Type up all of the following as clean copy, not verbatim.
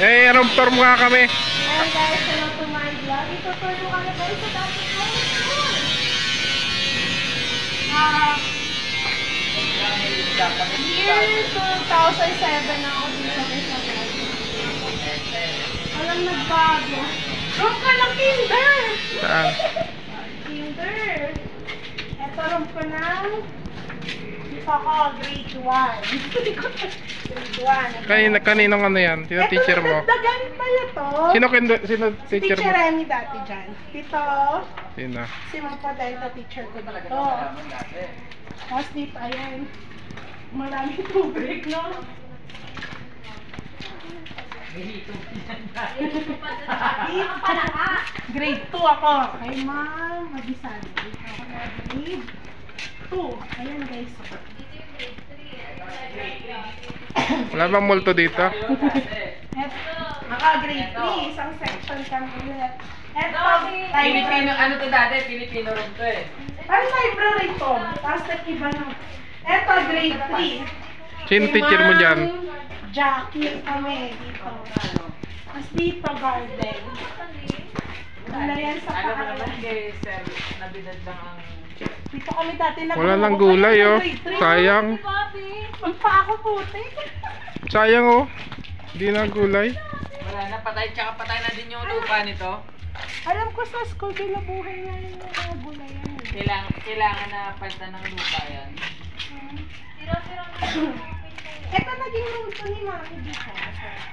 Eh, anong tour mo nga kami? Ayan guys, hello to my vlog. Ito-tour mo kami guys sa dati ko. Year 2007 na ako dito guys sa vlog. Walang nagbago. Room ka ng kinder! Saan? Kinder! Ito room ko ng dito ako, grade 1. Grade 1. Kaninong ano yan? Sino teacher mo? Dagan pala to. Sino teacher mo? Teacher Remy dati dyan. Dito, Sino? si Mang Padenta, teacher ko dito. Tapos dito, ayan. Maraming tubig, no? Grade 2 ako. Kay Ma'am Mabisan. Dito ako na grade 2. Ayan guys. Wala bang multo dito? Naka-grade 3. Isang section kami ulit. Eto, Filipino, ano to dati? Filipino room to eh. parang library to. Tapos nag-iba na. Eto, grade 3. Sino teacher mo dyan? Jackie kami dito. Tapos dito, garden. Wala yan sa Ano ba paalam. naman kay Sir, nabidad lang ang... Dito kami dati Wala lang gulay oh. Sayang. Magpa ako puti. Sayang oh. Hindi na gulay. Wala na, patay, tsaka patay na din yung lupa nito. Alam ko sa school, binabuhay nga yung mga gulay yan. Kailangan na palitan ng lupa yan. Ito naging room to ni Mami dito.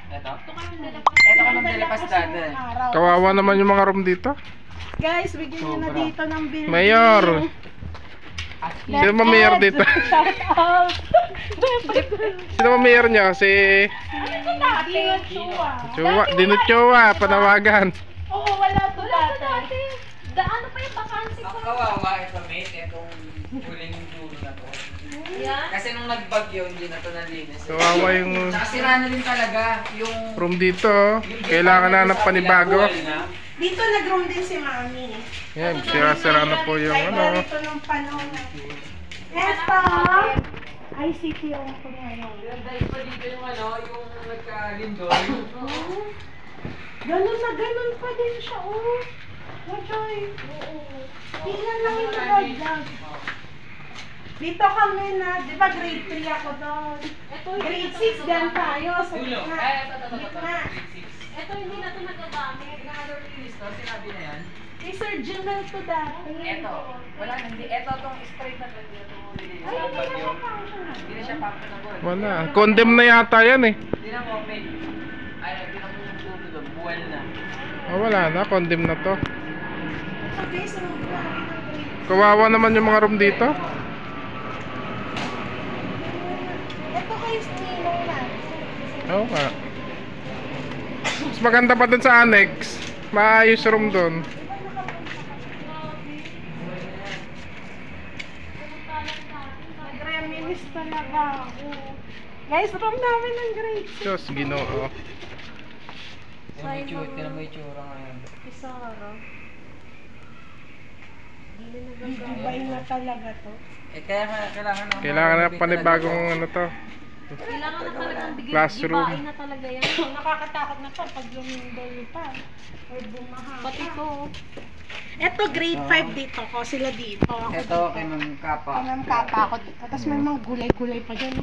Ito? Ito ka magdalapas dati. Kawawa naman yung mga room dito. Guys, bigyan nyo na dito ng building. Mayor. Sino ba mayor dito? Shout out. Sino ba mayor nyo? Si Ano dati? Chua. Dinuchowa. Panawagan. Oo, wala to dati. Ano pa yung vacancy Ang ko? kawawa ito, mate, itong huling dulo na to. Yan. Kasi nung nagbagyo, hindi na to nalinis. Kawawa yung Nakasira na rin talaga yung... room dito. Oh. Kailangan na ng panibago. Dito nag-room din si Mami. Yan, sira-sira na po yung ano. Ito nung panahon na. Eto, ICT yung ko ngayon. Dahil pa dito yung ano, yung nagka-lindol. Ganun pa din siya, oh. Majoy. Tingnan lang yung vlog. Dito kami na, di ba grade 3 ako doon. Grade 6 dyan tayo sa gitna. Gitna. Ito hindi na ito nagagamit. Pinaka-release to, sinabi na yan. Kay Sir Jimel to dati. Eto, wala na, hindi. Eto tong straight na ganito. Ay, hindi na siya functional. Hindi na siya functional. Wala. Condemn na yata yan eh. Hindi na open. Ay, pinakulutulo doon. Buwal na. Oh, wala na. Condemn na to. So guys, ano ba? Kawawa naman yung mga room dito. Ito kay Ninong na. Oo nga. Mas maganda pa dun sa annex. Maayos room dun. Nag-reminis talaga ako. Guys, room namin ng grade 6. Diyos, ginoo. Tinan mo yung tsura ngayon. Isara. Gigibay na talaga to. Eh, kaya nga, kailangan na... Kailangan na panibagong ano to. Kailangan na talagang Classroom. gibain na talaga yan. Nakakatakot na to pag lumindol pa. Or bumaha. Pati ko. Ito grade 5 dito ko. Sila dito. Ako Ito, kay Ma'am Kapa. Ang kapa ako dito. Tapos may mga gulay-gulay pa dyan.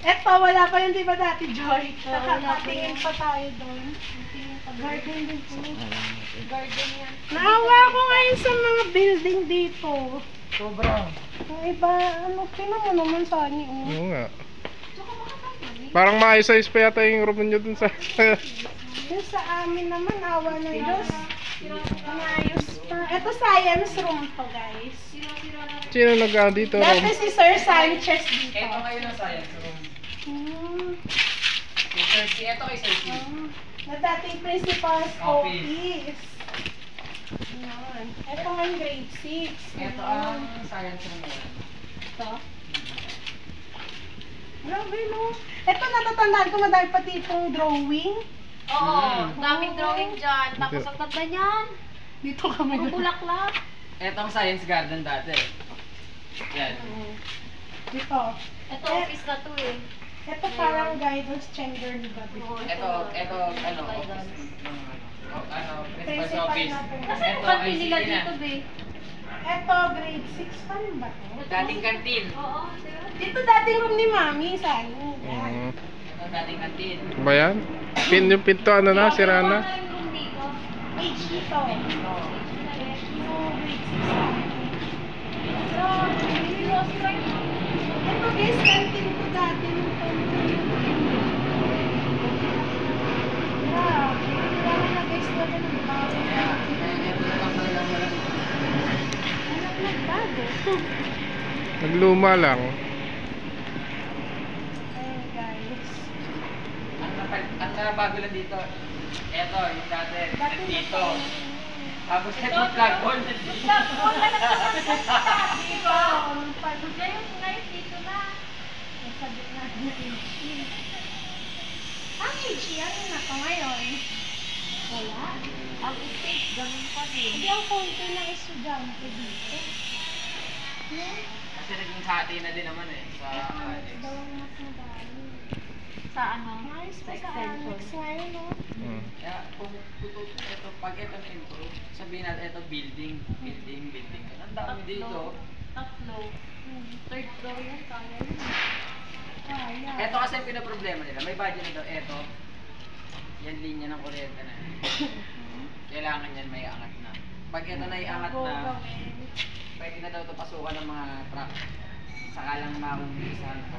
Ito, wala pa yun di ba dati, Joy? Nakatingin pa tayo doon. Garden din po. Garden yan. Naawa ako ngayon sa mga building dito. Sobra. Yung iba, ano, tinan mo naman sa akin. Oo nga. Parang maayos-ayos pa yata yung room nyo dun sa... Yung sa amin naman, awa ng Diyos. Maayos pa. Ito science room to, guys. Sino nag dito Dati room? si Sir Sanchez dito. Ito ngayon ang science room. Hmm. Kay Sir C. Ito kay Sir C. Na dating principal's Office. office. Yan. Ito nga yung grade 6. Ito ang science room ngayon. Ito. Grabe no. Ito natatandaan ko madami pati itong drawing. Oo, daming drawing dyan. Tapos ang ganda niyan. Dito kami. Ang bulaklak. Ito ang science garden dati. Yan. Dito. Ito office na to eh. Ito parang guidance chamber ni Babi. Ito, ano, office ng, principal's Principal office. na po. Kasi Ito, kantin ICT nila na. dito, be. Ito, grade 6 pa rin ba to? Dating kantin. Oo, diba? Dito dating room ni Mami, sa ano. Yan. Ito, dating kantin. Ba yan? Yung pinto ano na, sira na? Ano yung room dito? Age dito. Ito. No, grade 6 pa. Grabe, lost track. Ito guys, canteen ko dati nung grabe. Kailangan na guys na ito ng bago. Kaya ito na lang talaga wala. Anak nagbago. Nagluma lang. Ayun guys. Ang nabago lang dito, ito, yung dati, Dati dito. na- Tapos ito, plug hole na dito. Wala na dito. Ngayon dito na. Sabi na ng AG. Ang AG, ano na to ngayon? Wala. Ang stage, ganun pa din. Hindi ang konti ng estudyante dito. No? Kasi naging hati na din naman eh, sa Alex. Daw ang mas madami. Sa ano? Nice pa sa Extension. Alex ngayon, no? Hmm. Kaya kung ito, pag ito na-improve, sabihin natin ito building. Ang dami dito. Tatlo. Third floor yan, kaya yun. Kaya. Ito kasi yung pinaproblema nila, may budget na daw, ito. Yan linya ng kuryente na yan. Kailangan yan may angat na. Pag ito na iangat Go, na, gawin. pwede na daw ito pasukan ng mga truck. Saka lang makumpisahan ko.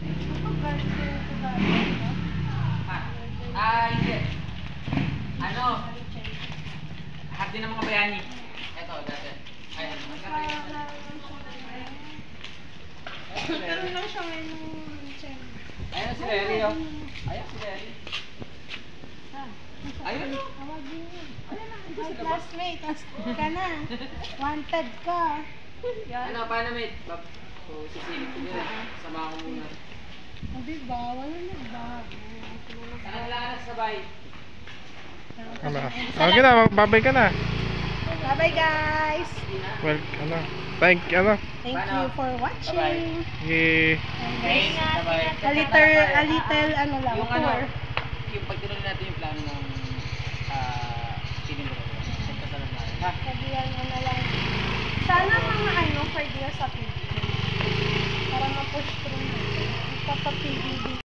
Ako, garden ko dati, no? Hindi. Ano? Hati ng mga bayani. Ito, dati. Ayun, magkakaroon na. Nagkaroon lang siya ngayon ng chamber. Ayun si Larry, oh. Ayun si Larry. Ayun, oh. Tawagin yun. My classmate, asking ka na. Wanted ka. Ano, paano mate? So, sisilip ko yun. Sama ko muna. Hindi ba? Wala nagbago. Sana nila ka sabay. Ano? Okay na, magbabay ka na. Bye-bye guys! Well, ano? Thank you, Thank you for watching. Eh, Thanks, sabay. A little ano lang, Yung ano, tour. yung pag tinuloy natin yung plano ng sinimula ko. Punta sa lang natin. Ha? Sabihan mo na lang. Sana mga ano, for dear sa PBB. Para ma-push through natin. Ipapapibili